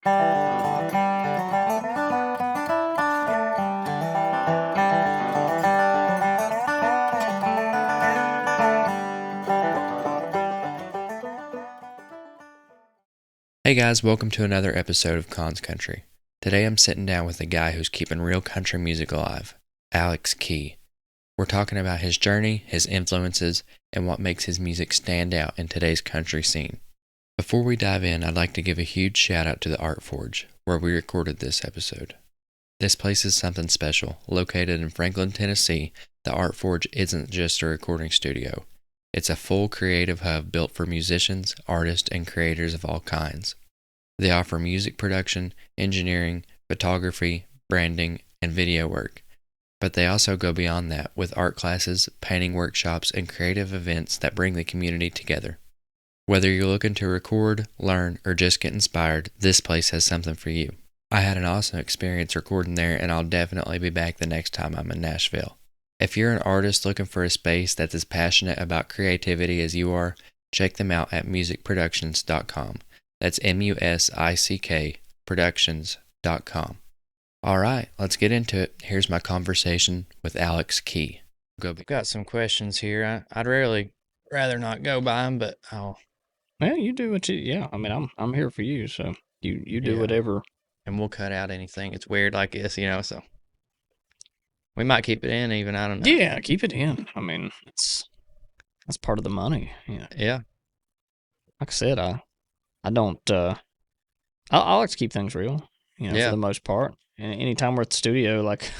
Hey guys, welcome to another episode of Conn's Country. Today I'm sitting down with a guy who's keeping real country music alive, Alex Key. We're talking about his journey, his influences, and what makes his music stand out in today's country scene. Before we dive in, I'd like to give a huge shout out to the Art Forge, where we recorded this episode. This place is something special. Located in Franklin, Tennessee, the Art Forge isn't just a recording studio. It's a full creative hub built for musicians, artists, and creators of all kinds. They offer music production, engineering, photography, branding, and video work. But they also go beyond that with art classes, painting workshops, and creative events that bring the community together. Whether you're looking to record, learn, or just get inspired, this place has something for you. I had an awesome experience recording there, and I'll definitely be back the next time I'm in Nashville. If you're an artist looking for a space that's as passionate about creativity as you are, check them out at musicproductions.com. That's MUSICK productions.com. All right, let's get into it. Here's my conversation with Alex Key. Got some questions here. I'd rather not go by them, but I'll. Well, you do what you. Yeah, I mean, I'm here for you, so you do whatever. And we'll cut out anything. It's weird like this, so we might keep it in. Even I don't know. Yeah, keep it in. I mean, that's part of the money. Yeah. Like I said, I don't. I like to keep things real. For the most part. And anytime we're at the studio, like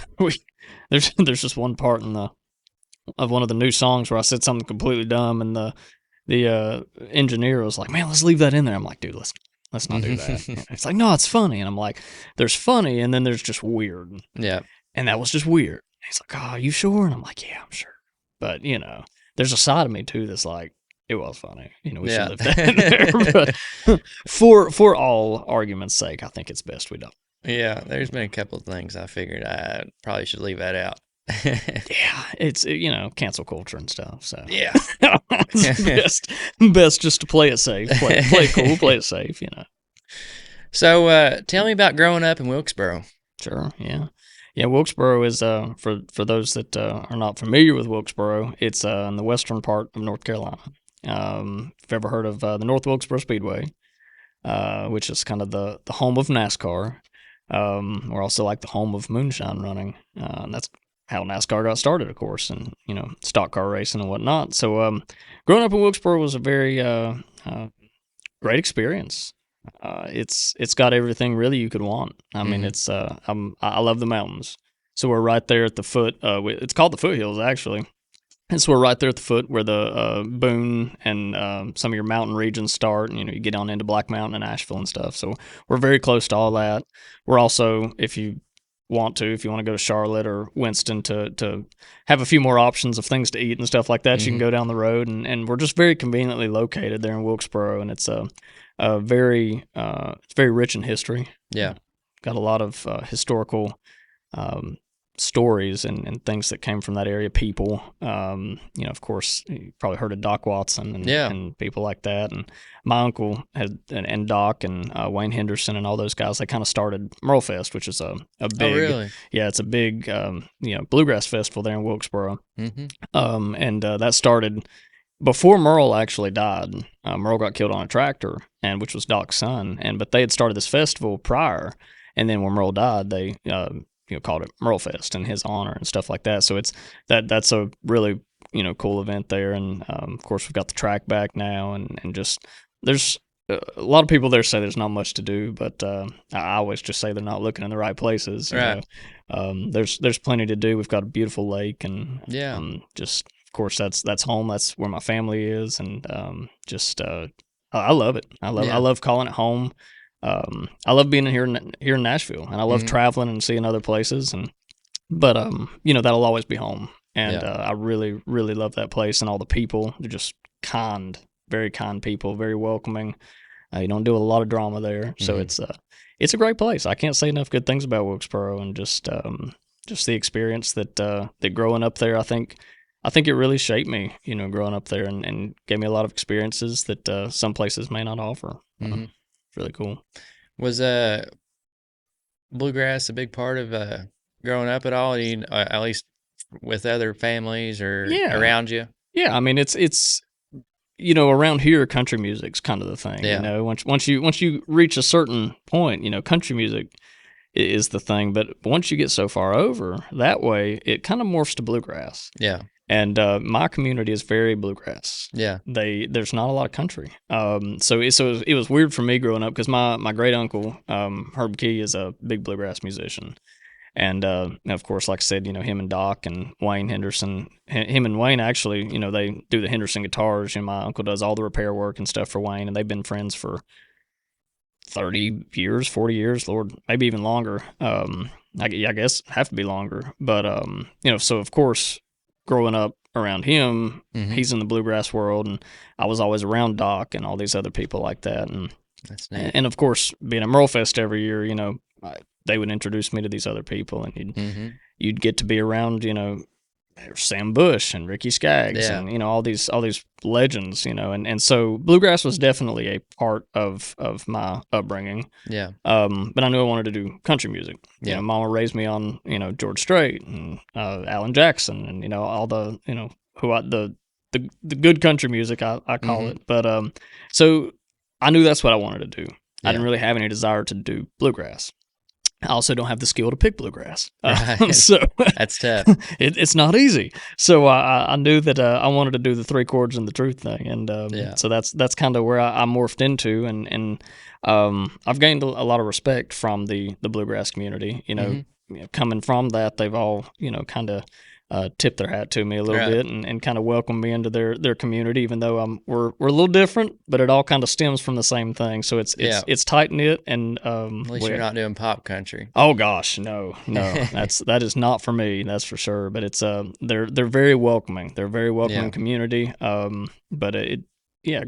there's just one part of one of the new songs where I said something completely dumb, and the engineer was like, "Man, let's leave that in there." I'm like, "Dude, let's not do that." It's like, "No, it's funny," and I'm like, "There's funny, and then there's just weird." Yeah. And that was just weird. He's like, "Oh, are you sure?" And I'm like, "Yeah, I'm sure." But there's a side of me too that's like, it was funny. We should leave that in there. But for all argument's sake, I think it's best we don't. Yeah, there's been a couple of things I figured I probably should leave that out. Yeah, it's cancel culture and stuff. So yeah, it's best just to play it safe, play it cool, play it safe. So tell me about growing up in Wilkesboro. Sure. Yeah. Wilkesboro is for those that are not familiar with Wilkesboro, it's in the western part of North Carolina. If you've ever heard of the North Wilkesboro Speedway, which is kind of the home of NASCAR. We're also like the home of moonshine running. And that's how NASCAR got started, of course, and stock car racing and whatnot. So growing up in Wilkesboro was a very great experience. It's got everything really you could want. I mean, I love the mountains. So we're right there at the foot. It's called the foothills, actually. And so we're right there at the foot where the Boone and some of your mountain regions start. And, you get on into Black Mountain and Nashville and stuff. So we're very close to all that. We're also, if you want to go to Charlotte or Winston to have a few more options of things to eat and stuff like that, you can go down the road. And we're just very conveniently located there in Wilkesboro. And it's it's very rich in history. Yeah. Got a lot of historical stories and things that came from that area. People, of course, you probably heard of Doc Watson and people like that. And my uncle and Doc and Wayne Henderson and all those guys, they kind of started Merle Fest, which is a big, oh, really? Yeah, it's a big, bluegrass festival there in Wilkesboro. And that started before Merle actually died. Merle got killed on a tractor, which was Doc's son. But they had started this festival prior. And then when Merle died, they called it Merle Fest in his honor and stuff like that. So that's a really cool event there. And of course we've got the track back now, and just there's a lot of people there say there's not much to do, but I always just say they're not looking in the right places. Right. There's plenty to do. We've got a beautiful lake, and just of course that's home. That's where my family is, and I love it. I love calling it home. I love being here in Nashville, and I love traveling and seeing other places, but that'll always be home. And I really, really love that place and all the people. They're just kind, very kind people, very welcoming. You don't do a lot of drama there, so it's a great place. I can't say enough good things about Wilkesboro, and just the experience that growing up there. I think it really shaped me, growing up there, and gave me a lot of experiences that some places may not offer. It's really cool. Was bluegrass a big part of growing up at all? You, at least with other families or Yeah. around you? Yeah, I mean it's around here country music's kind of the thing, Yeah. Once you reach a certain point, country music is the thing, but once you get so far over that way, it kind of morphs to bluegrass. Yeah. And my community is very bluegrass. Yeah. There's not a lot of country. It was weird for me growing up because my great uncle Herb Key is a big bluegrass musician, and of course, like I said, him and Doc and Wayne Henderson, him and Wayne actually, they do the Henderson guitars. My uncle does all the repair work and stuff for Wayne, and they've been friends for 30 years, 40 years, Lord, maybe even longer. I guess have to be longer. But, so of course, growing up around him, he's in the bluegrass world, and I was always around Doc and all these other people like that. And that's neat. And of course, being at Merlefest every year, they would introduce me to these other people, and you'd get to be around, Sam Bush and Ricky Skaggs, and all these legends, and so bluegrass was definitely a part of my upbringing. Yeah. But I knew I wanted to do country music. Yeah. Mama raised me on George Strait and Alan Jackson, and all the the good country music I call it. But so I knew that's what I wanted to do. Yeah. I didn't really have any desire to do bluegrass. I also don't have the skill to pick bluegrass, so that's tough. It's not easy. So I knew that I wanted to do the three chords and the truth thing, and so that's kind of where I morphed into, and I've gained a lot of respect from the bluegrass community. Coming from that, they've all kind of tipped their hat to me a little bit and kind of welcomed me into their community, even though we're a little different, but it all kind of stems from the same thing. So it's tight knit, and at least you're not doing pop country. Oh gosh, no, that is not for me. That's for sure. But it's they're very welcoming. They're a very welcoming community. But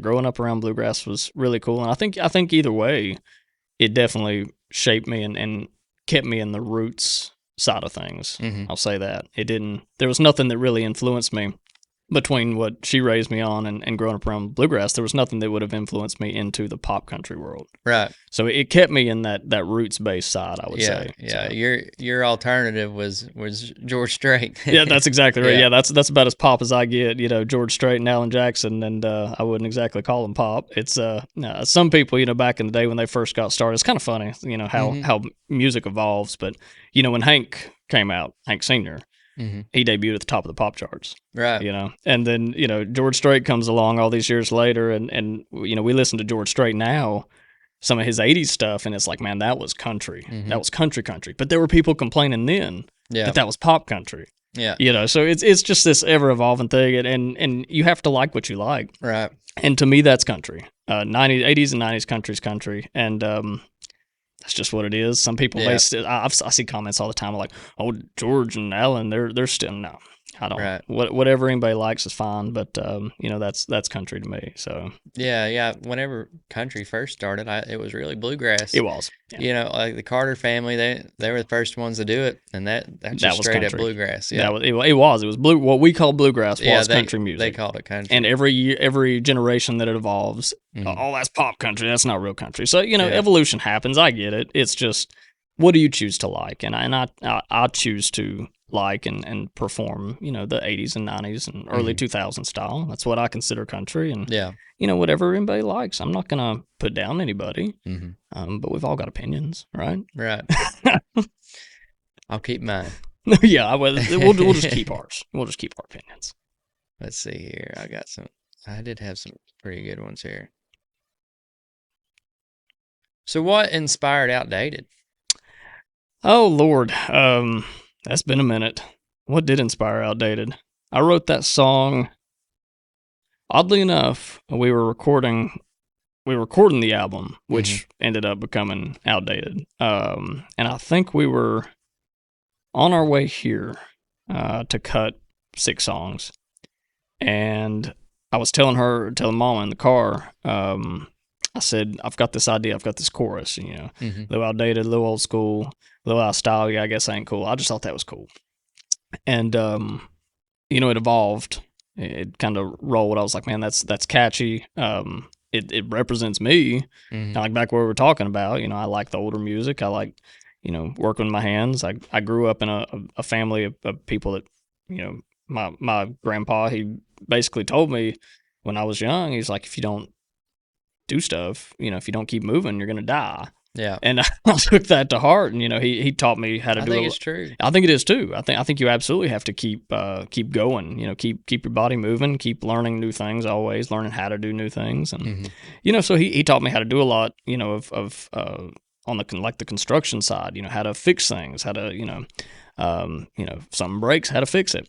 growing up around bluegrass was really cool, and I think either way, it definitely shaped me and kept me in the roots side of things. I'll say that. There was nothing that really influenced me between what she raised me on and growing up around bluegrass. There was nothing that would have influenced me into the pop country world. Right. So it kept me in that roots based side, I would say. Yeah. So. Your alternative was George Strait. Yeah, that's exactly right. Yeah, that's about as pop as I get. George Strait and Alan Jackson, and I wouldn't exactly call them pop. It's some people, back in the day when they first got started, it's kind of funny, how music evolves. But when Hank came out, Hank Sr., he debuted at the top of the pop charts, right? And then George Strait comes along all these years later, and we listen to George Strait now, some of his '80s stuff, and it's like, man, that was country, that was country. But there were people complaining then that was pop country, So it's just this ever evolving thing, and you have to like what you like, right? And to me, that's country. '80s and '90s country's country, and that's just what it is. Some people, I see comments all the time like, "Oh, George and Alan, they're still no." I don't. Right. Whatever anybody likes is fine, but that's country to me. So yeah. Whenever country first started, it was really bluegrass. It was. Yeah. Like the Carter family, they were the first ones to do it, and that's just straight country. up bluegrass. Yeah, it was blue. What we call bluegrass was country music. They called it country. And every generation that it evolves, that's pop country. That's not real country. So evolution happens. I get it. It's just, what do you choose to like? And I choose to like and perform, the 80s and 90s and early 2000s style. That's what I consider country. And, whatever anybody likes. I'm not going to put down anybody, but we've all got opinions, right? Right. I'll keep mine. Yeah, we'll just keep ours. We'll just keep our opinions. Let's see here. I did have some pretty good ones here. So what inspired Outdated? Oh, Lord. That's been a minute. What did inspire Outdated? I wrote that song. Oddly enough, we were recording the album, which ended up becoming Outdated. And I think we were on our way here to cut 6 songs. And I was telling Mama in the car, I said, I've got this idea, I've got this chorus, a little outdated, a little old school, a little out of style. Yeah, I guess I ain't cool. I just thought that was cool. And, it evolved. It kind of rolled. I was like, man, that's catchy. it represents me. Mhm. Like back where we were talking about, I like the older music. I like, working with my hands. I grew up in a family of people that, my grandpa, he basically told me when I was young, he's like, if you don't do stuff, if you don't keep moving, you're going to die. Yeah. And I took that to heart, and he taught me how to I do think it. it's true. I think it is too. I think you absolutely have to keep going. Keep your body moving, keep learning new things, always learning how to do new things, and so he taught me how to do a lot. Of on the construction side, how to fix things, how to if something breaks, how to fix it.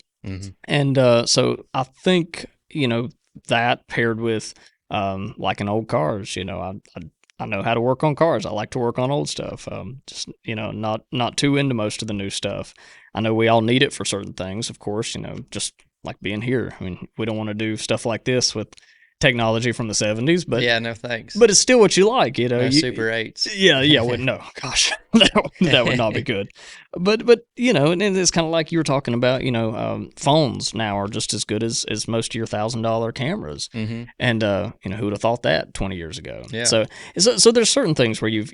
And so I think that paired with like in old cars, I know how to work on cars. I like to work on old stuff. Just not too into most of the new stuff. I know we all need it for certain things, of course. Just like being here. I mean, we don't want to do stuff like this with technology from the 70s, but Yeah, no thanks. but it's still what you like, No Super 8s. Yeah, well, no, gosh, that would not be good. But and it's kind of like you were talking about. Phones now are just as good as most of your $1,000 cameras. And who would have thought that 20 years ago? Yeah. So there's certain things where you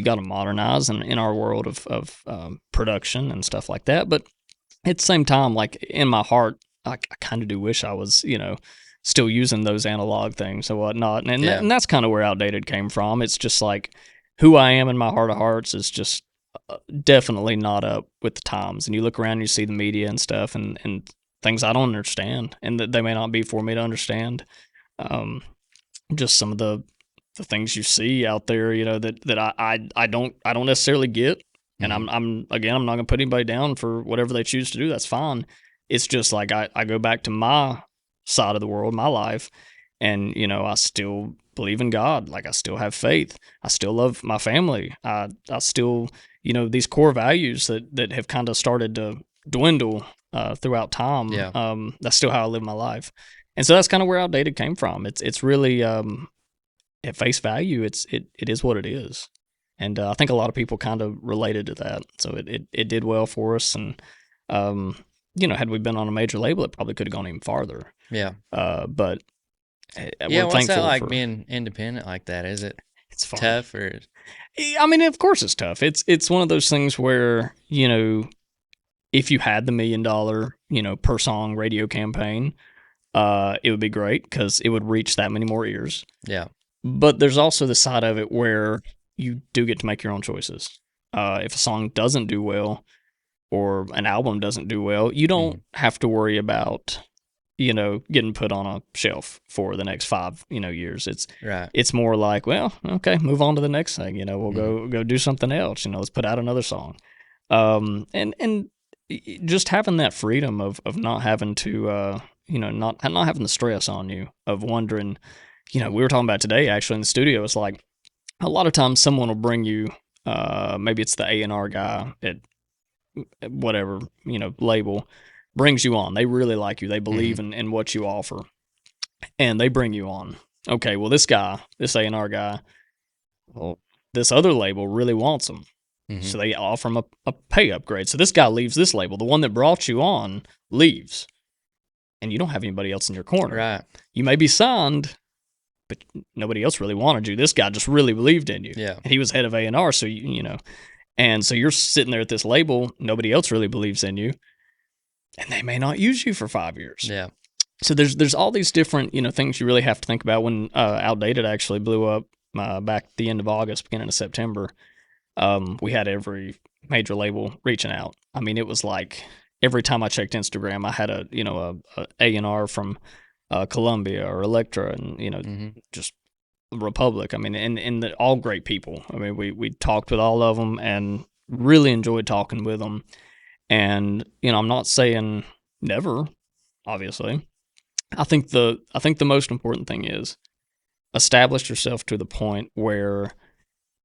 got to modernize in our world of production and stuff like that. But at the same time, like in my heart, I kind of do wish I was still using those analog things and whatnot. And that's kind of where outdated came from. It's just like who I am in my heart of hearts is just definitely not up with the times. And you look around and you see the media and stuff and things I don't understand and that they may not be for me to understand. Just some of the things you see out there, that I don't necessarily get. And I'm not gonna put anybody down for whatever they choose to do. That's fine. It's just like I go back to my side of the world, my life, and I still believe in God. Like I still have faith. I still love my family. I still these core values that have kind of started to dwindle throughout time. Yeah. That's still how I live my life, and so that's kind of where outdated came from. It's really at face value, it is what it is, and I think a lot of people kind of related to that. So it did well for us, and had we been on a major label, it probably could have gone even farther. Yeah. But yeah, we're what's that thankful like for being independent like that? Is it it's fun. tough or? I mean, of course it's tough. It's one of those things where if you had the $1 million per song radio campaign, it would be great because it would reach that many more ears. Yeah. But there's also the side of it where you do get to make your own choices. If a song doesn't do well or an album doesn't do well, you don't have to worry about, getting put on a shelf for the next 5, years. It's more like, well, okay, move on to the next thing. We'll go do something else. Let's put out another song. And just having that freedom of not having to, not having the stress on you of wondering. We were talking about today actually in the studio. It's like a lot of times someone will bring you, maybe it's the A&R guy at whatever, label, brings you on. They really like you. They believe in what you offer. And they bring you on. Okay, well, this A&R guy, well, this other label really wants him. So they offer him a pay upgrade. So this guy leaves this label. The one that brought you on leaves. And you don't have anybody else in your corner. Right. You may be signed, but nobody else really wanted you. This guy just really believed in you. Yeah. And he was head of A&R, so and so you're sitting there at this label, nobody else really believes in you, and they may not use you for 5 years. Yeah. So there's all these different, things you really have to think about. When Outdated actually blew up back at the end of August, beginning of September, we had every major label reaching out. I mean, it was like every time I checked Instagram, I had a A&R from Columbia or Elektra and, just Republic. I mean, and all great people. I mean, we talked with all of them and really enjoyed talking with them. And, I'm not saying never, obviously. I think the most important thing is establish yourself to the point where,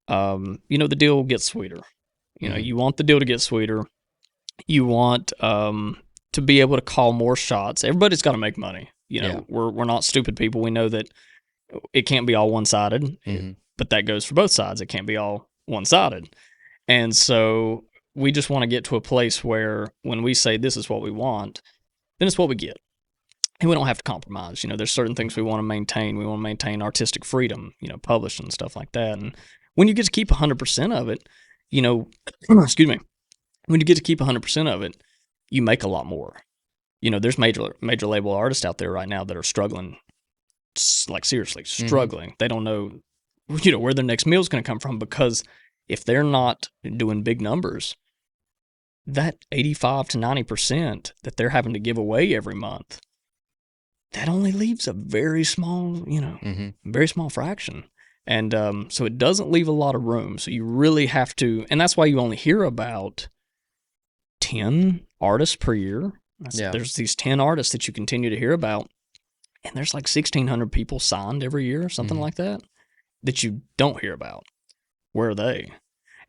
the deal gets sweeter. You want the deal to get sweeter. You want to be able to call more shots. Everybody's got to make money. We're not stupid people. We know that it can't be all one-sided, but that goes for both sides. It can't be all one-sided. And so we just want to get to a place where when we say this is what we want, then it's what we get. and we don't have to compromise. There's certain things we want to maintain. We want to maintain artistic freedom, publishing and stuff like that. And when you get to keep 100% of it, excuse me, when you get to keep 100% of it, you make a lot more. There's major label artists out there right now that are struggling, like seriously struggling. Mm-hmm. They don't know, where their next meal is going to come from, because if they're not doing big numbers, that 85 to 90% that they're having to give away every month, that only leaves a very small, very small fraction. And so it doesn't leave a lot of room. So you really have to, and that's why you only hear about 10 artists per year. There's these 10 artists that you continue to hear about, and there's like 1,600 people signed every year, something like that you don't hear about. Where are they?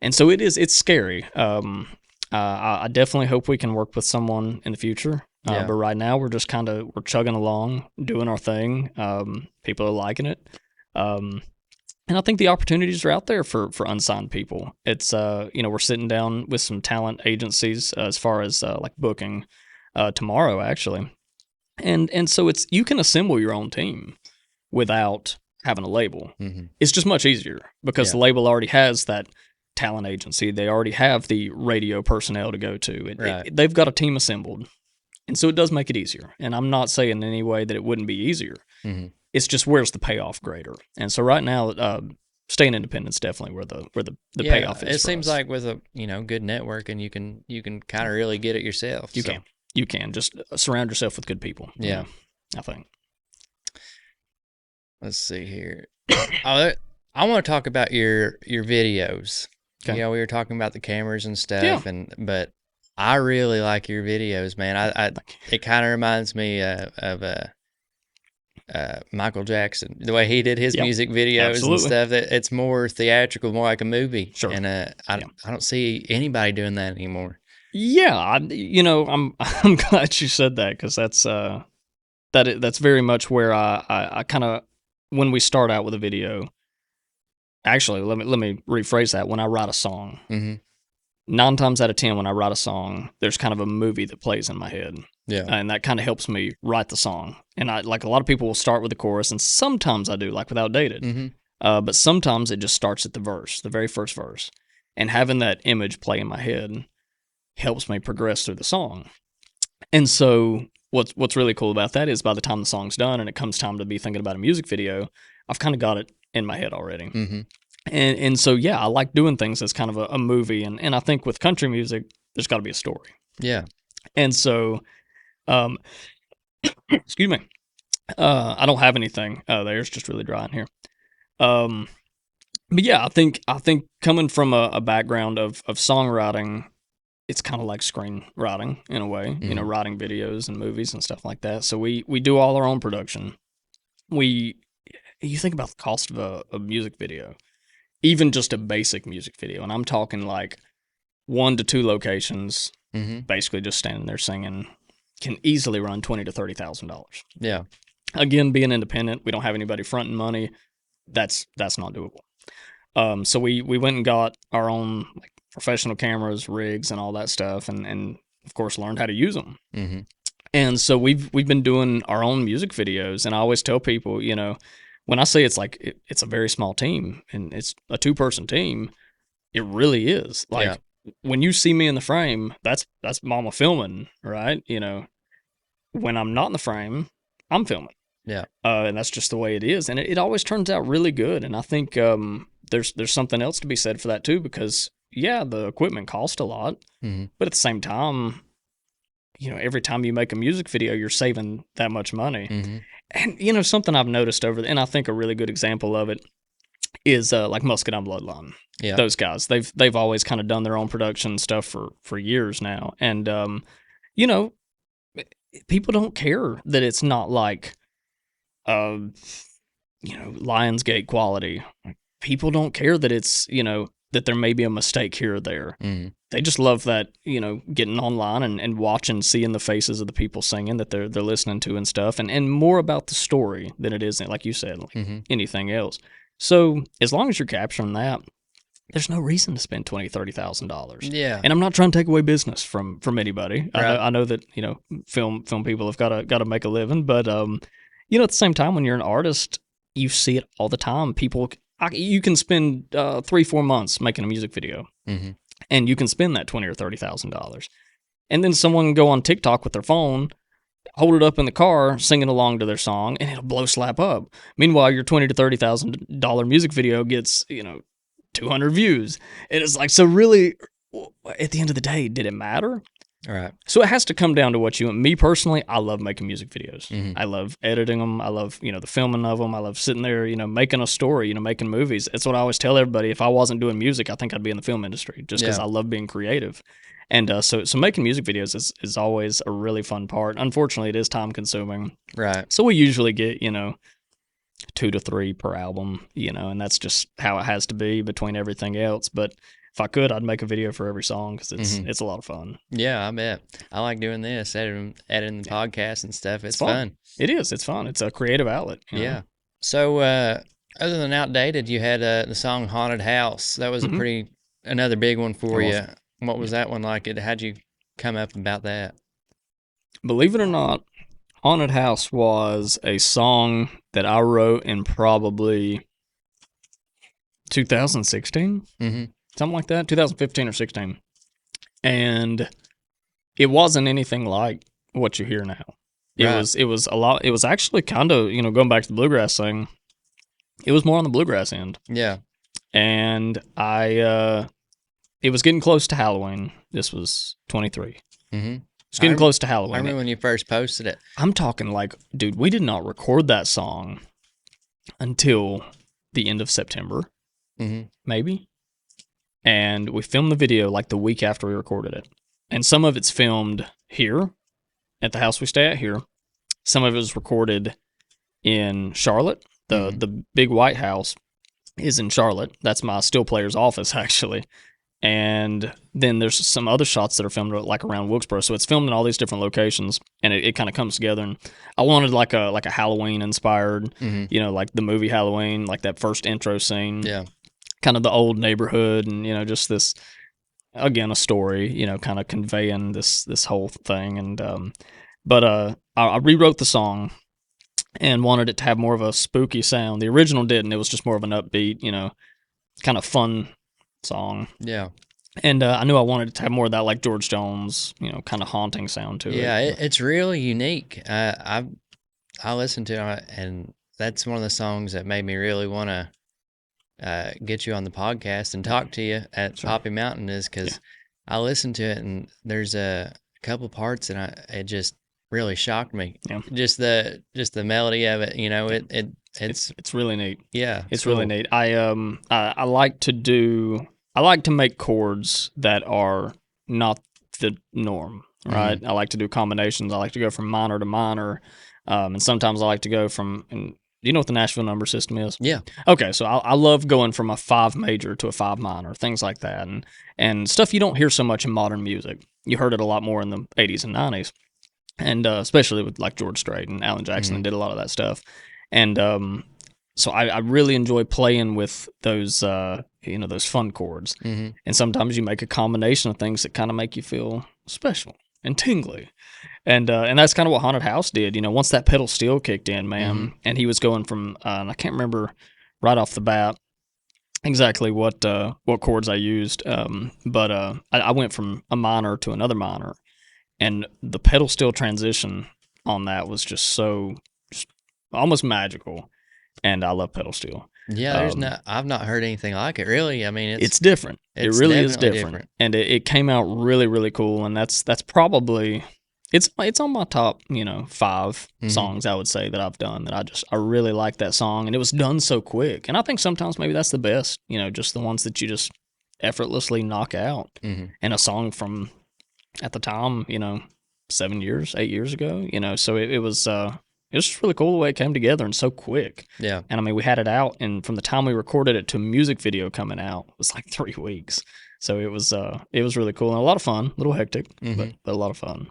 And so it's scary. I definitely hope we can work with someone in the future. But right now we're just we're chugging along, doing our thing. People are liking it. And I think the opportunities are out there for unsigned people. It's, we're sitting down with some talent agencies as far as like booking tomorrow, actually. And so you can assemble your own team without having a label. Mm-hmm. It's just much easier because the label already has that talent agency. They already have the radio personnel to go to. They've got a team assembled. And so it does make it easier. And I'm not saying in any way that it wouldn't be easier. Mm-hmm. It's just, where's the payoff greater? And so right now, staying independent is definitely where the payoff is. It seems like with a good network, and you can kind of really get it yourself. You can just surround yourself with good people. Yeah, I think. Let's see here. I want to talk about your videos. Okay. We were talking about the cameras and stuff, but I really like your videos, man. It kind of reminds me of Michael Jackson, the way he did his music videos and stuff. It's more theatrical, more like a movie. Sure. And I don't see anybody doing that anymore. Yeah, I'm glad you said that, because that's very much where I kind of, when we start out with a video. Actually, let me rephrase that. When I write a song. Mm-hmm. 9 times out of 10, when I write a song, there's kind of a movie that plays in my head. Yeah. And that kind of helps me write the song. And a lot of people will start with the chorus, and sometimes I do, like with Outdated. Mm-hmm. But sometimes it just starts at the verse, the very first verse. And having that image play in my head helps me progress through the song. And so what's really cool about that is by the time the song's done and it comes time to be thinking about a music video, I've kind of got it in my head already. Mm-hmm. And so, I like doing things as kind of a movie. And I think with country music, there's got to be a story. Yeah. And so, excuse me, I don't have anything there. It's just really dry in here. But I think coming from a background of songwriting, it's kind of like screenwriting in a way, mm-hmm. Writing videos and movies and stuff like that. So we do all our own production. You think about the cost of a music video. Even just a basic music video, and I'm talking like 1 to 2 locations, mm-hmm. basically just standing there singing, can easily run $20,000 to $30,000. Yeah. Again, being independent, we don't have anybody fronting money. That's not doable. So we went and got our own professional cameras, rigs, and all that stuff, and of course learned how to use them. Mm-hmm. And so we've been doing our own music videos, and I always tell people, when I say it's a very small team and it's a 2-person team, it really is. When you see me in the frame, that's mama filming, right? When I'm not in the frame, I'm filming. Yeah. And that's just the way it is. And it always turns out really good. And I think there's something else to be said for that too, because the equipment costs a lot, mm-hmm. but at the same time, every time you make a music video, you're saving that much money. Mm-hmm. And, something I've noticed and I think a really good example of it is like Muscadine Bloodline. Yeah. Those guys, they've always kind of done their own production stuff for years now. And, people don't care that it's not like, Lionsgate quality. People don't care that it's, that there may be a mistake here or there. Mm. They just love that, getting online and watching, seeing the faces of the people singing that they're listening to and stuff, and more about the story than it is, like you said, mm-hmm. anything else. So as long as you're capturing that, there's no reason to spend $20,000, $30,000. Yeah. And I'm not trying to take away business from anybody. Right. I know that film people have got to make a living, but at the same time, when you're an artist, you see it all the time. You can spend 3-4 months making a music video, Mm-hmm. and you can spend that $20,000 or $30,000, and then someone can go on TikTok with their phone, hold it up in the car, singing along to their song, and it'll blow slap up. Meanwhile, your $20,000 to $30,000 music video gets 200 views, and it's like, so really, at the end of the day, did it matter? All right. So it has to come down to what you want. Me personally, I love making music videos. Mm-hmm. I love editing them. I love the filming of them. I love sitting there, making a story, making movies. It's what I always tell everybody. If I wasn't doing music, I think I'd be in the film industry, just because I love being creative. And so making music videos is always a really fun part. Unfortunately, it is time consuming. Right. So we usually get 2 to 3 per album, and that's just how it has to be between everything else. But if I could, I'd make a video for every song, because it's a lot of fun. Yeah, I bet. I like doing this, editing the podcast and stuff. It's fun. It is. It's fun. It's a creative outlet. Yeah. So, other than Outdated, you had the song Haunted House. That was another big one for you. What was that one like? How'd you come up about that? Believe it or not, Haunted House was a song that I wrote in probably 2016, something like that, 2015 or 16. And it wasn't anything like what you hear now. It was a lot. It was actually kind of, going back to the bluegrass thing, it was more on the bluegrass end. Yeah. And it was getting close to Halloween. This was 23. Mm-hmm. It's getting close to Halloween. I remember when you first posted it. I'm talking like, dude, we did not record that song until the end of September, maybe. And we filmed the video like the week after we recorded it. And some of it's filmed here at the house we stay at here. Some of it was recorded in Charlotte. The big white house is in Charlotte. That's my still player's office, actually. And then there's some other shots that are filmed like around Wilkesboro. So it's filmed in all these different locations, and it kind of comes together. And I wanted like a Halloween inspired, like the movie Halloween, like that first intro scene. Yeah. Kind of the old neighborhood, and just this, again, a story, kind of conveying this whole thing. And but I rewrote the song and wanted it to have more of a spooky sound. The original didn't. It was just more of an upbeat, kind of fun song. Yeah. And I knew I wanted it to have more of that, like George Jones, kind of haunting sound to it. Yeah, it's really unique. I listened to it, and that's one of the songs that made me really want to get you on the podcast and talk to you at Poppy Mountain, is because I listened to it, and there's a couple parts that it just really shocked me. Yeah. Just the melody of it, it's really neat. Yeah, it's cool. Really neat. I like to make chords that are not the norm, right? I like to do combinations. I like to go from minor to minor, and sometimes I like to go from. And do you know what the Nashville number system is? Yeah. Okay, so I love going from a 5 major to a 5 minor, things like that, and stuff you don't hear so much in modern music. You heard it a lot more in the 80s and 90s, and especially with like George Strait and Alan Jackson did a lot of that stuff, and so I really enjoy playing with those those fun chords, and sometimes you make a combination of things that kind of make you feel special and tingly. And that's kind of what Haunted House did. Once that pedal steel kicked in, man, and he was going from, and I can't remember right off the bat exactly what chords I used, but I went from a minor to another minor, and the pedal steel transition on that was just almost magical, and I love pedal steel. Yeah, I've not heard anything like it, really. I mean, it's different. It really is different. And it came out really, really cool, and that's probably... It's on my top, 5 songs, I would say, that I've done, that I really like that song, and it was done so quick. And I think sometimes maybe that's the best, just the ones that you just effortlessly knock out. And a song from, at the time, 7 years, 8 years ago, so it was just really cool the way it came together and so quick. Yeah. And I mean, we had it out, and from the time we recorded it to a music video coming out, it was like 3 weeks. So it was really cool and a lot of fun, a little hectic, but a lot of fun.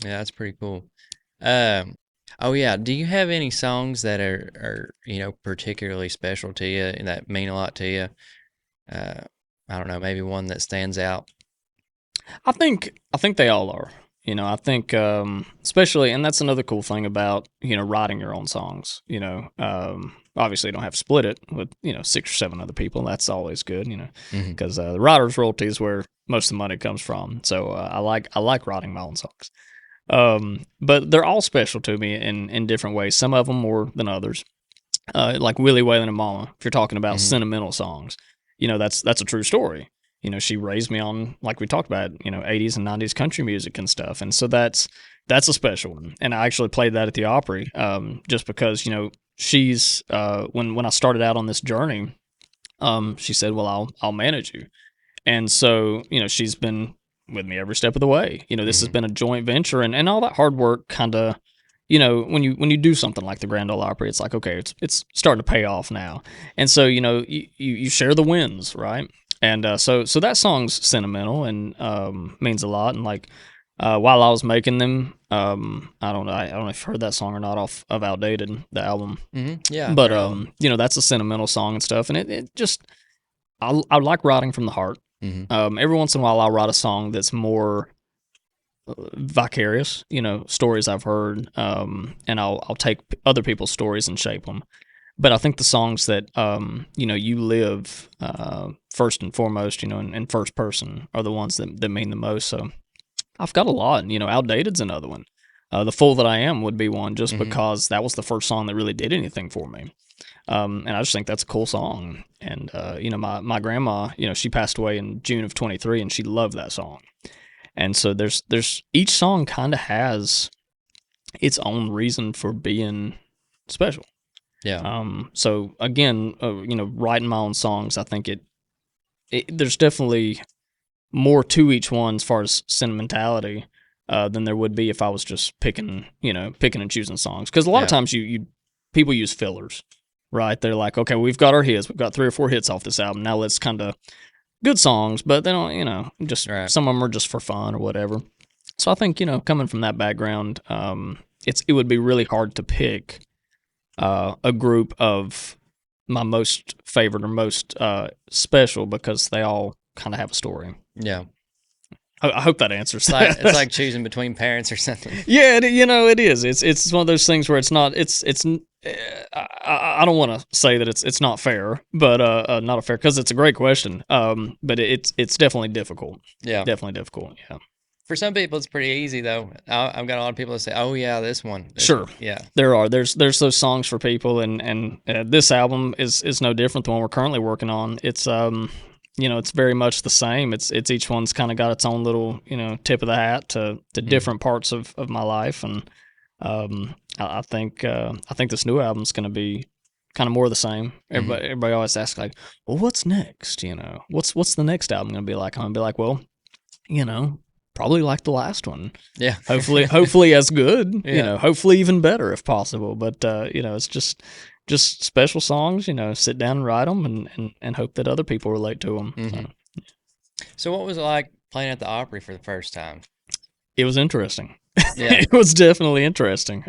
Yeah, that's pretty cool. Oh yeah, do you have any songs that are particularly special to you and that mean a lot to you? I don't know, maybe one that stands out? I think they all are. I think especially, and that's another cool thing about writing your own songs. Obviously you don't have to split it with 6 or 7 other people. That's always good. Hmm. Because the writer's royalty is where most of the money comes from. So I like writing my own songs. But they're all special to me in different ways. Some of them more than others. Like Willie Waylon and Mama. If you're talking about Hmm. sentimental songs, that's a true story. She raised me on, like we talked about, 80s and 90s country music and stuff, and so that's a special one. And I actually played that at the Opry, just because she's when I started out on this journey, she said, "Well, I'll manage you," and so she's been with me every step of the way. This has Hmm. been a joint venture, and all that hard work kind of. When you do something like the Grand Ole Opry, it's like, okay, it's starting to pay off now, and so you share the wins, right? And so that song's sentimental and means a lot. And like while I was making them, I don't know if you've heard that song or not off of Outdated, the album, Hmm. Yeah, I've but heard of that's a sentimental song and stuff, and it just I like writing from the heart. them. Every once in a while, I'll write a song that's more vicarious, stories I've heard, and I'll take other people's stories and shape them. But I think the songs that you live first and foremost, in first person, are the ones that mean the most. So I've got a lot. Outdated's another one. The Fool That I Am would be one, just Hmm. because that was the first song that really did anything for me. And I just think that's a cool song. And my grandma, she passed away in June of 23, and she loved that song. And so there's each song kind of has its own reason for being special. Yeah. So again, writing my own songs, I think there's definitely more to each one as far as sentimentality than there would be if I was just picking and choosing songs. Because a lot of Yeah. times people use fillers, right? They're like, okay, we've got our hits, we've got 3 or 4 hits off this album. Now let's kind of good songs, but they don't, just Right. some of them are just for fun or whatever. So I think coming from that background, it would be really hard to pick a group of my most favorite or most special, because they all kind of have a story. Yeah. I hope that answers It's like that. it's like choosing between parents or something. Yeah, it is. It's one of those things where it's not. I don't want to say that it's not fair, but not a fair, because it's a great question. But it's definitely difficult. Yeah. Definitely difficult. Yeah. For some people, it's pretty easy though. I've got a lot of people that say, "Oh yeah, this one." Sure. Yeah. There's those songs for people, and this album is no different than the one we're currently working on. It's it's very much the same. It's each one's kind of got its own little tip of the hat to different parts of my life, and I think this new album's going to be kind of more of the same. Everybody always asks, like, well, what's next? What's the next album going to be like? I'm going to be like, well, probably like the last one. Yeah. Hopefully as good. Yeah. Hopefully even better if possible. But it's just special songs. Sit down and write them, and hope that other people relate to them. Mhm. So what was it like playing at the Opry for the first time? It was interesting. Yeah. It was definitely interesting.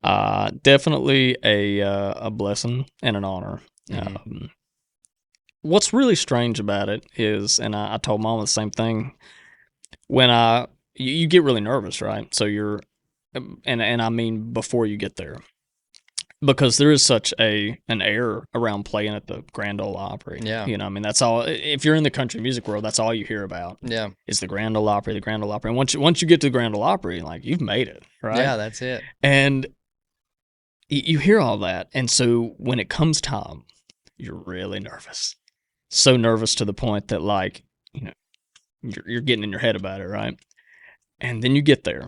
Definitely a blessing and an honor. Mhm. What's really strange about it is, and I told Mama the same thing, when you get really nervous, right? So and I mean before you get there, because there is such an air around playing at the Grand Ole Opry. Yeah. I mean, that's all. If you're in the country music world, that's all you hear about. Yeah. Is the Grand Ole Opry, the Grand Ole Opry. And once you get to the Grand Ole Opry, like, you've made it, right? Yeah, that's it. And you hear all that, and so when it comes time, you're really nervous. So nervous to the point that, like, you're getting in your head about it, right? And then you get there,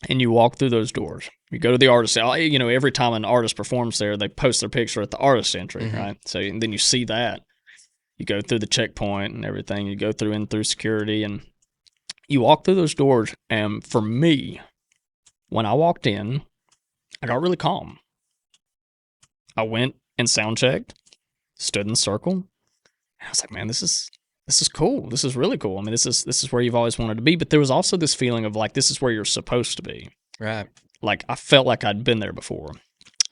and you walk through those doors. You go to the artist. Every time an artist performs there, they post their picture at the artist entry, right? So then you see that. You go through the checkpoint and everything. You go through security, and you walk through those doors. And for me, when I walked in, I got really calm. I went and sound checked, stood in the circle, and I was like, man, this is cool. This is really cool. I mean, this is where you've always wanted to be. But there was also this feeling of, like, this is where you're supposed to be. Right. Like, I felt like I'd been there before.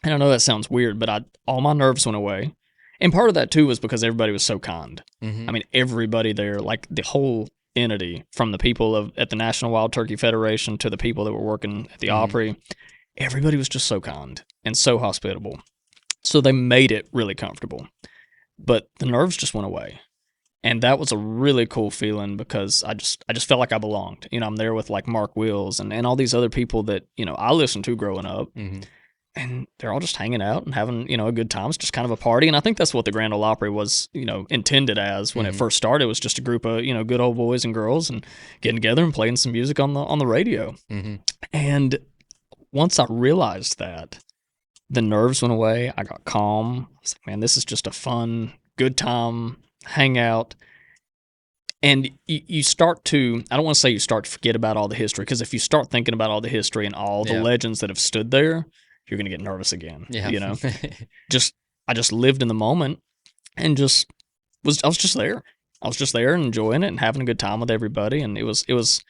And I know that sounds weird, but all my nerves went away. And part of that too was because everybody was so kind. Mm-hmm. I mean, everybody there, like the whole entity, from the people at the National Wild Turkey Federation to the people that were working at the Mm-hmm. Opry, everybody was just so kind and so hospitable. So they made it really comfortable. But the nerves just went away. And that was a really cool feeling because I just felt like I belonged. You know, I'm there with like Mark Wills and all these other people that, you know, I listened to growing up. Mm-hmm. And they're all just hanging out and having, you know, a good time. It's just kind of a party. And I think that's what the Grand Ole Opry was, you know, intended as when it first started. It was just a group of, you know, good old boys and girls and getting together and playing some music on the radio. Mm-hmm. And once I realized that, the nerves went away. I got calm. I was like, man, this is just a fun, good time, hang out. And you start to, I don't want to say you start to forget about all the history, because if you start thinking about all the history and all the legends that have stood there, you're going to get nervous again. Yeah. You know, I just lived in the moment and I was just there. I was just there and enjoying it and having a good time with everybody. And it was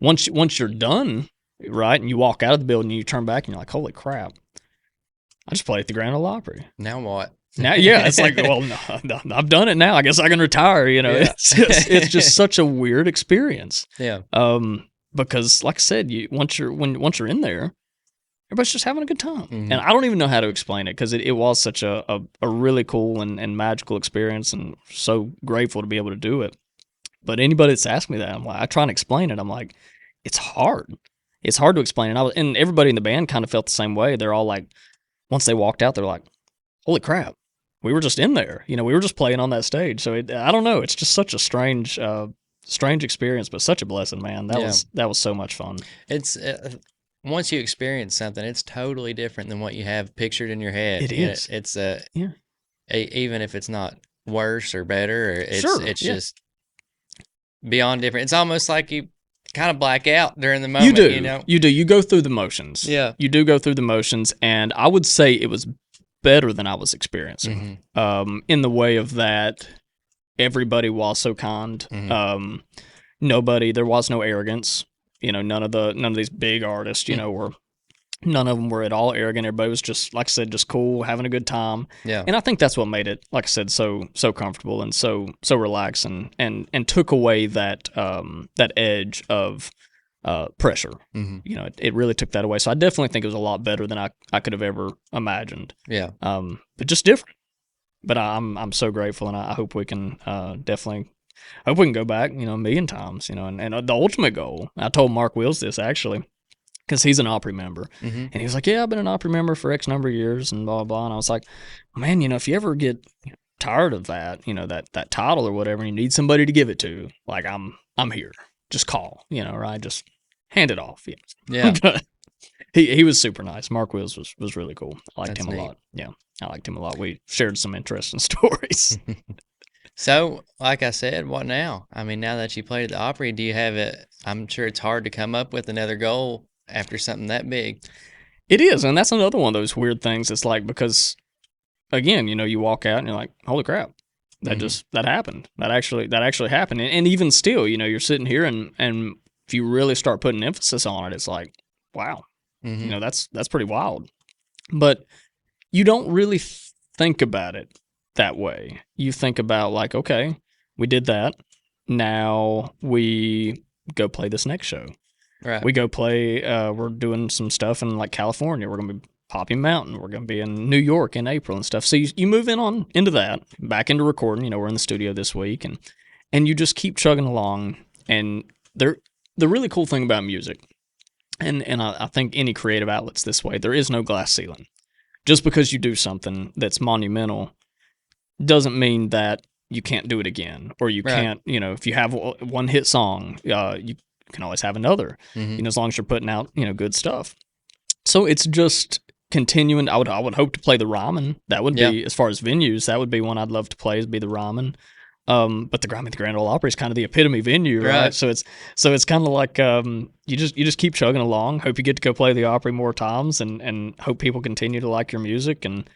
once you're done, right, and you walk out of the building and you turn back and you're like, holy crap, I just played at the Grand Ole Opry. Now what? Now, yeah, it's like, well, no, I've done it now. I guess I can retire. You know, it's just such a weird experience. Yeah. Because like I said, once you're in there, everybody's just having a good time. Mm-hmm. And I don't even know how to explain it, because it was such a really cool and magical experience, and so grateful to be able to do it. But anybody that's asked me that, I'm like, I try and explain it. I'm like, it's hard. It's hard to explain. And everybody in the band kind of felt the same way. They're all like, once they walked out, they're like, holy crap, we were just in there. You know, we were just playing on that stage. So I don't know. It's just such a strange experience, but such a blessing, man. That was so much fun. It's once you experience something, it's totally different than what you have pictured in your head. It is. It's even if it's not worse or better, or it's just beyond different. It's almost like you kind of black out during the moment. You do. You know? You do. You go through the motions. Yeah. You do go through the motions, and I would say it was better than I was experiencing. Mm-hmm. In the way of that, everybody was so kind. Mm-hmm. There was no arrogance. You know, none of these big artists, you know, none of them were at all arrogant. Everybody was just, like I said, just cool, having a good time. Yeah. And I think that's what made it, like I said, so comfortable and so relaxed, and took away that edge of pressure. Mm-hmm. You know, it really took that away. So I definitely think it was a lot better than I could have ever imagined. Yeah. But just different. But I'm so grateful, and I hope we can definitely. I hope we can go back, you know, a million times, you know, and the ultimate goal. I told Mark Wills this actually, because he's an Opry member, and he was like, "Yeah, I've been an Opry member for X number of years," and blah blah blah. And I was like, "Man, you know, if you ever get tired of that, you know, that title or whatever, and you need somebody to give it to, like I'm here. Just call, you know, right? Just hand it off." Yeah. He was super nice. Mark Wills was really cool. I liked That's him neat. a lot. Yeah, I liked him a lot. We shared some interesting stories. So, like I said, what now? I mean, now that you played at the Opry, do you have it? I'm sure it's hard to come up with another goal after something that big. It is, and that's another one of those weird things. It's like, because, again, you know, you walk out and you're like, holy crap, that happened. That actually happened. And even still, you know, you're sitting here and if you really start putting emphasis on it, it's like, wow, you know, that's pretty wild. But you don't really think about it that way. You think about, like, okay, we did that. Now we go play this next show. Right. We go play, we're doing some stuff in like California. We're going to be Poppy Mountain. We're going to be in New York in April and stuff. So you move into that, back into recording. You know, we're in the studio this week, and you just keep chugging along. And the really cool thing about music, and I think any creative outlet's this way, there is no glass ceiling. Just because you do something that's monumental doesn't mean that you can't do it again, or you can't, you know, if you have one hit song, you can always have another, you know, as long as you're putting out, you know, good stuff. So it's just continuing. I would hope to play the Ryman. That would be, as far as venues, that would be one I'd love to play, is be the Ryman. But the Grand Ole Opry is kind of the epitome venue, right? So it's kind of like, you just keep chugging along. Hope you get to go play the Opry more times, and hope people continue to like your music, and,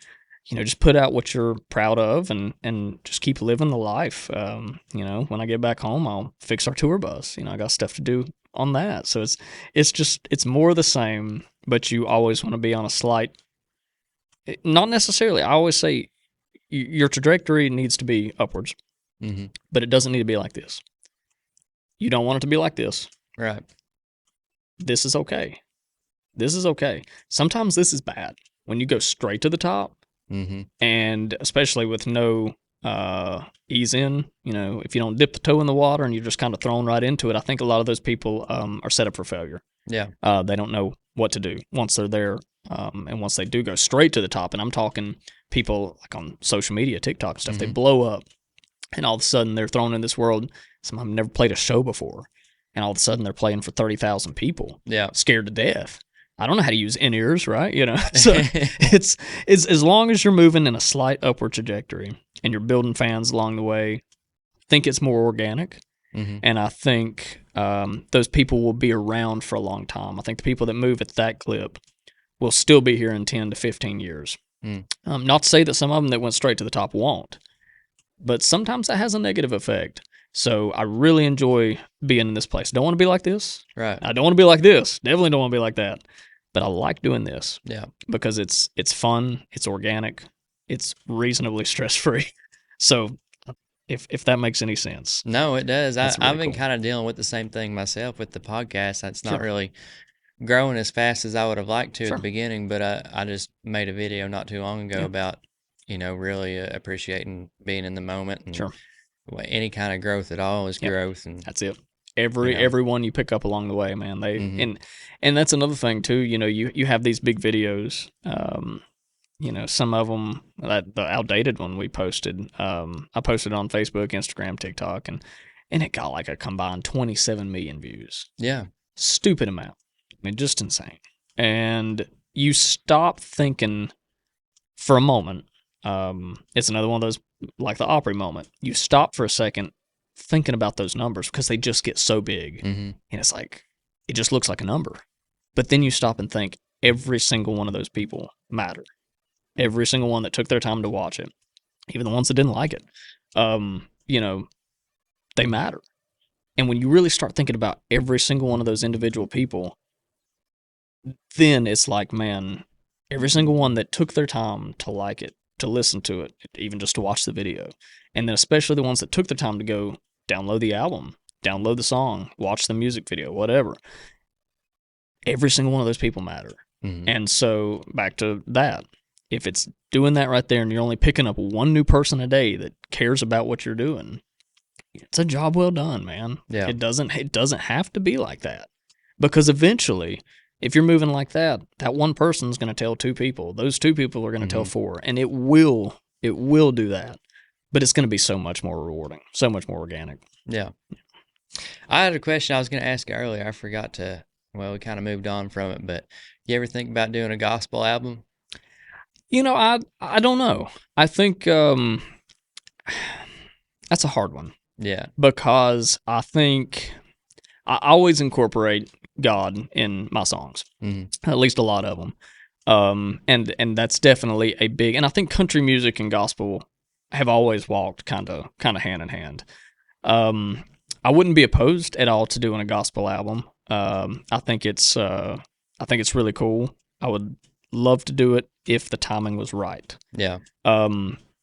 you know, just put out what you're proud of, and just keep living the life. You know, when I get back home, I'll fix our tour bus. You know, I got stuff to do on that. So it's more of the same, but you always want to be on a slight, not necessarily. I always say your trajectory needs to be upwards, but it doesn't need to be like this. You don't want it to be like this. Right. This is okay. This is okay. Sometimes this is bad when you go straight to the top, and especially with no ease in. If you don't dip the toe in the water and you're just kind of thrown right into it, I think a lot of those people are set up for failure. Yeah. They don't know what to do once they're there, and once they do go straight to the top. And I'm talking people like on social media, TikTok and stuff. They blow up, and all of a sudden they're thrown in this world. Some of them never played a show before, and all of a sudden they're playing for 30,000 people. Yeah. Scared to death. I don't know how to use in-ears, right? So it's as long as you're moving in a slight upward trajectory and you're building fans along the way, I think it's more organic. And I think those people will be around for a long time. I think the people that move at that clip will still be here in 10 to 15 years. Not to say that some of them that went straight to the top won't, but sometimes that has a negative effect. So I really enjoy being in this place. Don't want to be like this. Right. I don't want to be like this. Definitely don't want to be like that. But I like doing this. Yeah. Because it's fun, it's organic, it's reasonably stress-free. So if that makes any sense. No, it does. That's really I've been cool. kind of dealing with the same thing myself with the podcast. It's not really growing as fast as I would have liked to at the beginning, but I just made a video not too long ago about, really appreciating being in the moment. And any kind of growth at all is growth. And that's it. Everyone you pick up along the way, man. They and that's another thing too. You have these big videos. Some of them, the outdated one we posted. I posted on Facebook, Instagram, TikTok, and it got like a combined 27 million views. Yeah, stupid amount. I mean, just insane. And you stop thinking for a moment. It's another one of those, like the Opry moment. You stop for a second thinking about those numbers because they just get so big. And it's like, it just looks like a number. But then you stop and think every single one of those people matter. Every single one that took their time to watch it, even the ones that didn't like it, they matter. And when you really start thinking about every single one of those individual people, then it's like, man, every single one that took their time to like it, to listen to it, even just to watch the video, and then especially the ones that took the time to go download the album, download the song, watch the music video, whatever. Every single one of those people matter. And so back to that, if it's doing that right there and you're only picking up one new person a day that cares about what you're doing, it's a job well done, man. Yeah. It doesn't have to be like that, because eventually, if you're moving like that, that one person's going to tell two people. Those two people are going to tell four, and it will do that. But it's going to be so much more rewarding, so much more organic. Yeah. I had a question I was going to ask you earlier. I forgot to. Well, we kind of moved on from it, but you ever think about doing a gospel album? I don't know. I think that's a hard one. Yeah. Because I think I always incorporate God in my songs, at least a lot of them. And that's definitely a big, and I think country music and gospel have always walked kind of hand in hand. I wouldn't be opposed at all to doing a gospel album. I think it's really cool. I would love to do it if the timing was right. Yeah.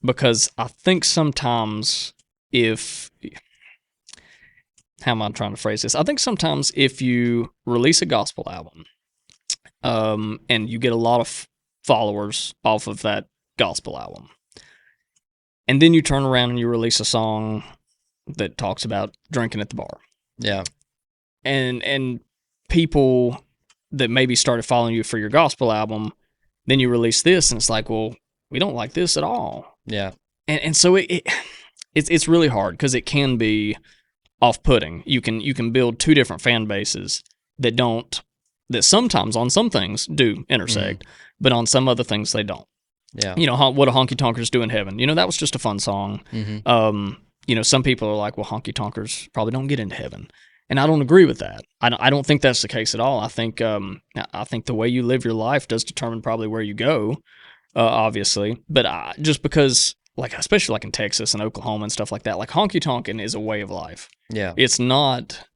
Because I think sometimes how am I trying to phrase this? I think sometimes if you release a gospel album, and you get a lot of followers off of that gospel album, and then you turn around and you release a song that talks about drinking at the bar. Yeah. And people that maybe started following you for your gospel album, then you release this and it's like, well, we don't like this at all. Yeah. And so it's really hard because it can be off-putting. You can build two different fan bases that sometimes on some things do intersect, but on some other things they don't. Yeah. What a Honky Tonkers Do in Heaven. That was just a fun song. Some people are like, well, Honky Tonkers probably don't get into heaven. And I don't agree with that. I don't think that's the case at all. I think the way you live your life does determine probably where you go, obviously. But just because, especially in Texas and Oklahoma and stuff like that, honky tonkin is a way of life. Yeah. It's not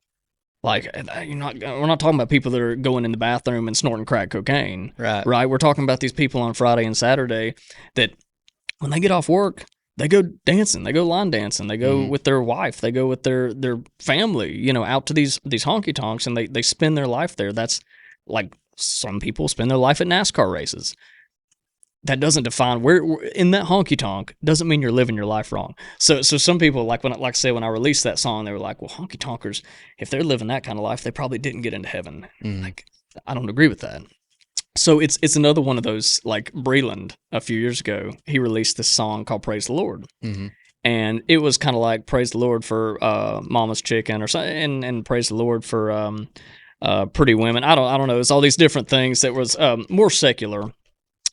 we're not talking about people that are going in the bathroom and snorting crack cocaine. Right. Right. We're talking about these people on Friday and Saturday that when they get off work, they go dancing, they go line dancing, they go with their wife, they go with their family, you know, out to these honky tonks, and they spend their life there. That's like some people spend their life at NASCAR races. That doesn't define where in that honky tonk doesn't mean you're living your life wrong. So some people, like I say, when I released that song, they were like, well, honky tonkers, if they're living that kind of life, they probably didn't get into heaven. Like, I don't agree with that. So it's another one of those, like Breland a few years ago, he released this song called Praise the Lord. And it was kind of like Praise the Lord for Mama's Chicken or something, and Praise the Lord for Pretty Women. I don't know. It's all these different things that was more secular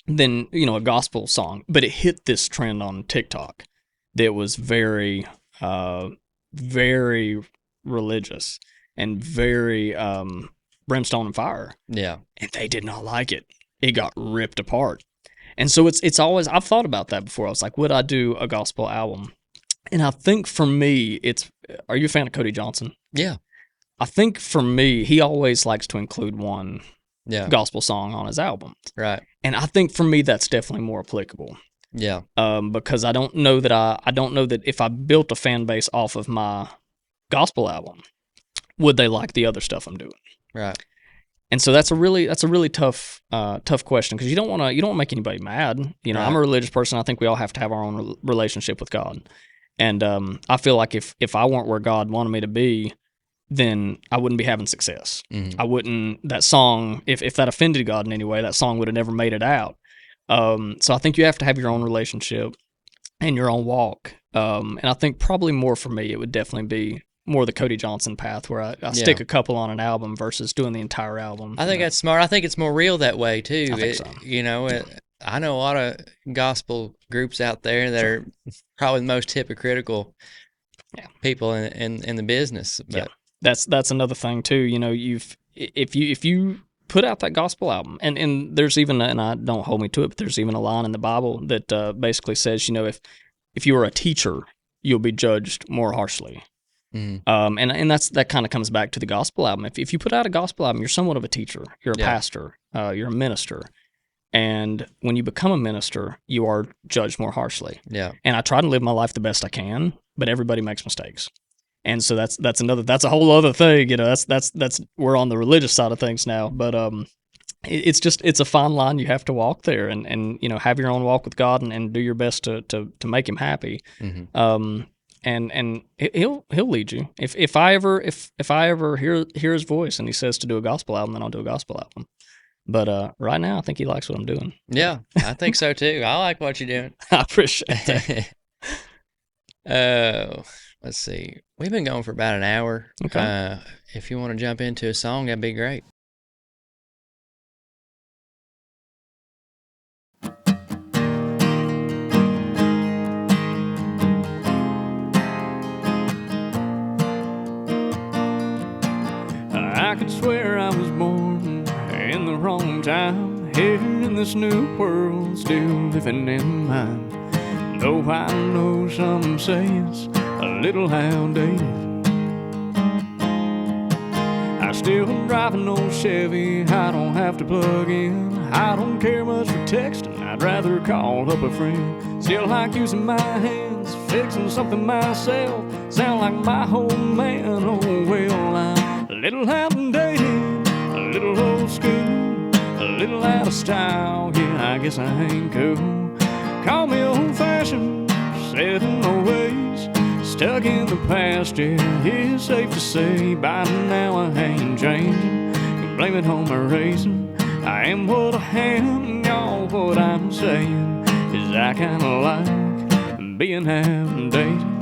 than, you know, a gospel song, but it hit this trend on TikTok that was very, very religious and very brimstone and fire. Yeah. And they did not like it. It got ripped apart. And so it's always, I've thought about that before. I was like, would I do a gospel album? And I think for me, are you a fan of Cody Johnson? Yeah. I think for me, he always likes to include one gospel song on his album. Right. And I think for me, that's definitely more applicable. Yeah. Because I don't know that if I built a fan base off of my gospel album, would they like the other stuff I'm doing? Right. And so that's a really tough question, because you don't want to make anybody mad. You know, right. I'm a religious person. I think we all have to have our own relationship with God. And I feel like if I weren't where God wanted me to be, then I wouldn't be having success. I wouldn't, that song, if that offended God in any way, that song would have never made it out. So I think you have to have your own relationship and your own walk. And I think probably more for me, it would definitely be more the Cody Johnson path, where I stick a couple on an album versus doing the entire album. I think that's smart. I think it's more real that way too. I think so. You know, I know a lot of gospel groups out there that are probably the most hypocritical people in the business. But that's another thing too. You know, if you put out that gospel album, and there's even, and I don't hold me to it, but there's even a line in the Bible that basically says, you know, if you are a teacher, you'll be judged more harshly. And that kind of comes back to the gospel album. If you put out a gospel album, you're somewhat of a teacher. You're a pastor. You're a minister. And when you become a minister, you are judged more harshly. Yeah. And I try to live my life the best I can, but everybody makes mistakes. And so that's a whole other thing. You know, that's we're on the religious side of things now. But it's a fine line you have to walk there, and you know, have your own walk with God, and do your best to make Him happy. And he'll lead you. If I ever hear His voice and He says to do a gospel album, then I'll do a gospel album. But right now, I think He likes what I'm doing. Yeah, I think so too. I like what you're doing. I appreciate that. Let's see. We've been going for about an hour. Okay. If you want to jump into a song, that'd be great. I could swear I was born in the wrong time, here in this new world, still living in mine. Though I know some say it's a little outdated, I still drive an old Chevy, I don't have to plug in. I don't care much for texting, I'd rather call up a friend. Still like using my hands, fixing something myself. Sound like my old man, oh well, I'm a little outdated, a little old school, a little out of style. Yeah, I guess I ain't cool. Call me old-fashioned, set in my ways, stuck in the past. Yeah, it's safe to say by now I ain't changing. You blame it on my racing. I am what I am, y'all. What I'm saying is I kinda like being outdated.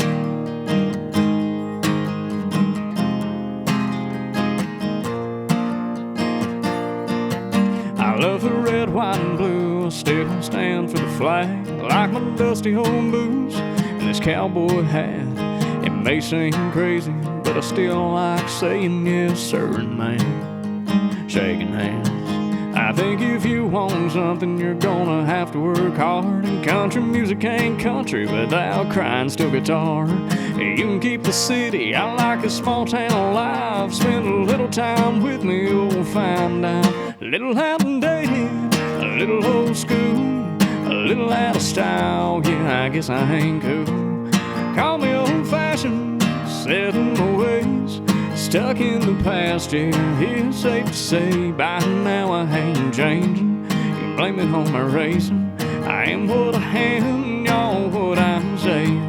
I love the red, white, and blue. I still stand for the flag, like my dusty old boots and this cowboy hat. It may seem crazy, but I still like saying yes, sir, and ma'am, shaking hands. I think if you want something, you're gonna have to work hard. And country music ain't country without crying steel guitar. You can keep the city, I like a small town life. Spend a little time with me, you'll find out. A little outdated, a little old school, a little out of style, yeah, I guess I ain't cool. Call me old-fashioned, set in my ways, stuck in the past, yeah, it's safe to say by now I ain't changing. You can blame it on my racing. I am what I am, y'all, what I'm saying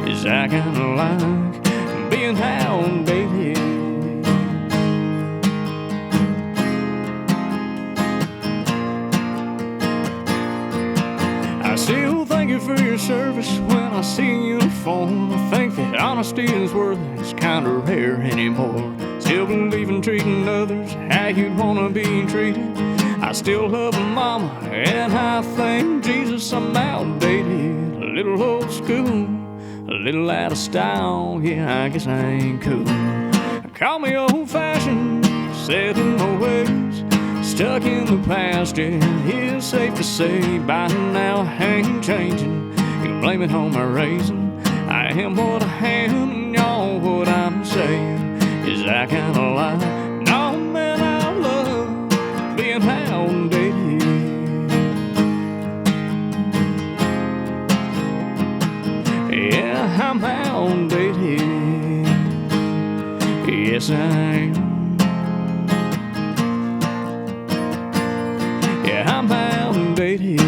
is I kinda like being hound, baby. I still thank you for your service when I see a uniform. I think that honesty is worth it's kinda rare anymore. Still believe in treating others how you'd wanna be treated. I still love mama and I thank Jesus I'm outdated. A little old school, a little out of style, yeah, I guess I ain't cool. Call me old-fashioned, set in my ways, stuck in the past, yeah, it's safe to say by now I ain't changing. You can blame it on my raising. I am what I am, and y'all, what I'm saying is I kinda like, no man, I love being outdated. Yeah, I'm outdated. Yes, I am. Yeah, I'm outdated.